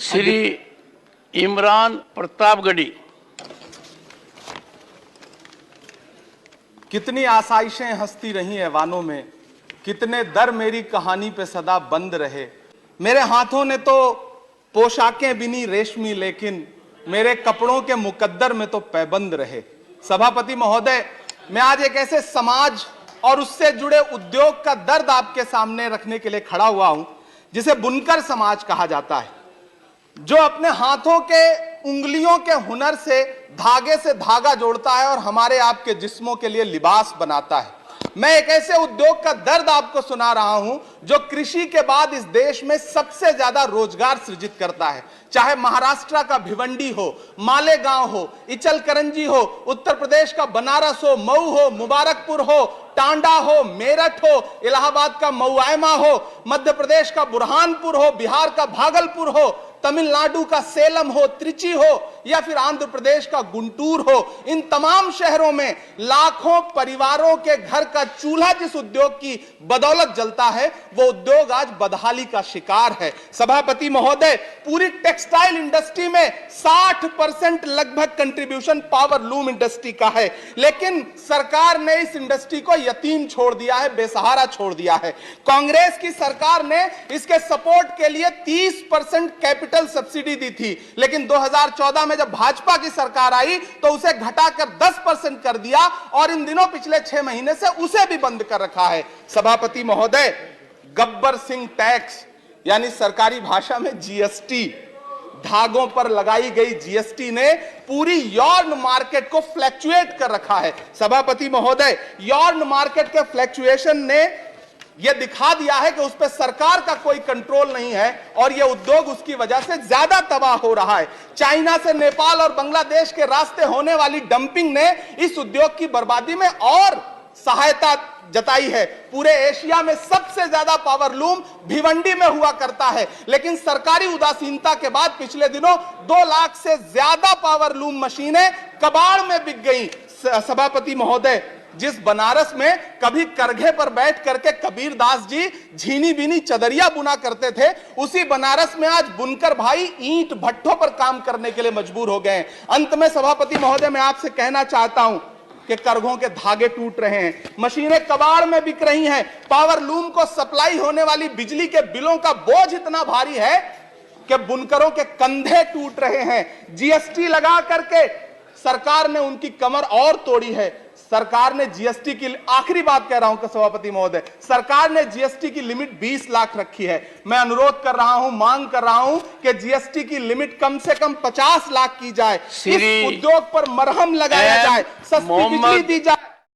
श्री इमरान प्रतापगढ़ी। कितनी आसाइशें हंसती रही ऐवानों में, कितने दर मेरी कहानी पे सदा बंद रहे। मेरे हाथों ने तो पोशाकें बिनी रेशमी, लेकिन मेरे कपड़ों के मुकद्दर में तो पैबंद रहे। सभापति महोदय, मैं आज एक ऐसे समाज और उससे जुड़े उद्योग का दर्द आपके सामने रखने के लिए खड़ा हुआ हूं जिसे बुनकर समाज कहा जाता है, जो अपने हाथों के उंगलियों के हुनर से धागे से धागा जोड़ता है और हमारे आपके जिस्मों के लिए लिबास बनाता है। मैं एक ऐसे उद्योग का दर्द आपको सुना रहा हूं जो कृषि के बाद इस देश में सबसे ज्यादा रोजगार सृजित करता है। चाहे महाराष्ट्र का भिवंडी हो, मालेगांव हो, इचलकरंजी हो, उत्तर प्रदेश का बनारस हो, मऊ हो, मुबारकपुर हो, टांडा हो, मेरठ हो, इलाहाबाद का मऊआयमा हो, मध्य प्रदेश का बुरहानपुर हो, बिहार का भागलपुर हो, तमिलनाडु का सेलम हो, त्रिची हो, या फिर आंध्र प्रदेश का गुंटूर हो। इन तमाम शहरों में लाखों परिवारों के घर का चूल्हा जिस उद्योग की बदौलत जलता है, वो उद्योग आज बदहाली का शिकार है। सभापति महोदय, पूरी टेक्सटाइल इंडस्ट्री में 60% लगभग कंट्रीब्यूशन पावर लूम इंडस्ट्री का है, लेकिन सरकार ने इस इंडस्ट्री को यतीम छोड़ दिया है, बेसहारा छोड़ दिया है। कांग्रेस की सरकार ने इसके सपोर्ट के लिए 30% कैपिटल सब्सिडी दी थी, लेकिन 2014 में जब भाजपा की सरकार आई तो उसे घटाकर 10% कर दिया और इन दिनों पिछले 6 महीने से उसे भी बंद कर रखा है। सभापति महोदय, गब्बर सिंह टैक्स यानी सरकारी भाषा में जीएसटी, धागों पर लगाई गई जीएसटी ने पूरी यॉर्न मार्केट को फ्लैक्चुएट कर रखा है। सभापति महोदय, यॉर्न मार्केट के फ्लैक्चुएशन ने यह दिखा दिया है कि उस पर सरकार का कोई कंट्रोल नहीं है और यह उद्योग उसकी वजह से ज्यादा तबाह हो रहा है। चाइना से नेपाल और बांग्लादेश के रास्ते होने वाली डंपिंग ने इस उद्योग की बर्बादी में और सहायता जताई है। पूरे एशिया में सबसे ज्यादा पावरलूम भिवंडी में हुआ करता है, लेकिन सरकारी उदासीनता के बाद पिछले दिनों 2 लाख से ज्यादा पावरलूम मशीनें कबाड़ में बिक गई। सभापति महोदय, जिस बनारस में कभी करघे पर बैठ करके कबीर दास जी झीनी बीनी चदरिया बुना करते थे, उसी बनारस में आज बुनकर भाई ईंट भट्ठों पर काम करने के लिए मजबूर हो गए हैं। अंत में सभापति महोदय, मैं आपसे कहना चाहता हूं कि करघों के धागे टूट रहे हैं, मशीनें कबाड़ में बिक रही हैं, पावर लूम को सप्लाई होने वाली बिजली के बिलों का बोझ इतना भारी है कि बुनकरों के कंधे टूट रहे हैं। जीएसटी लगा करके सरकार ने उनकी कमर और तोड़ी है। सरकार ने जीएसटी की, आखिरी बात कह रहा हूं सभापति महोदय, सरकार ने जीएसटी की लिमिट 20 लाख रखी है। मैं अनुरोध कर रहा हूं, मांग कर रहा हूं कि जीएसटी की लिमिट कम से कम 50 लाख की जाए, इस उद्योग पर मरहम लगाया जाए, सस्ती बिजली दी जाए।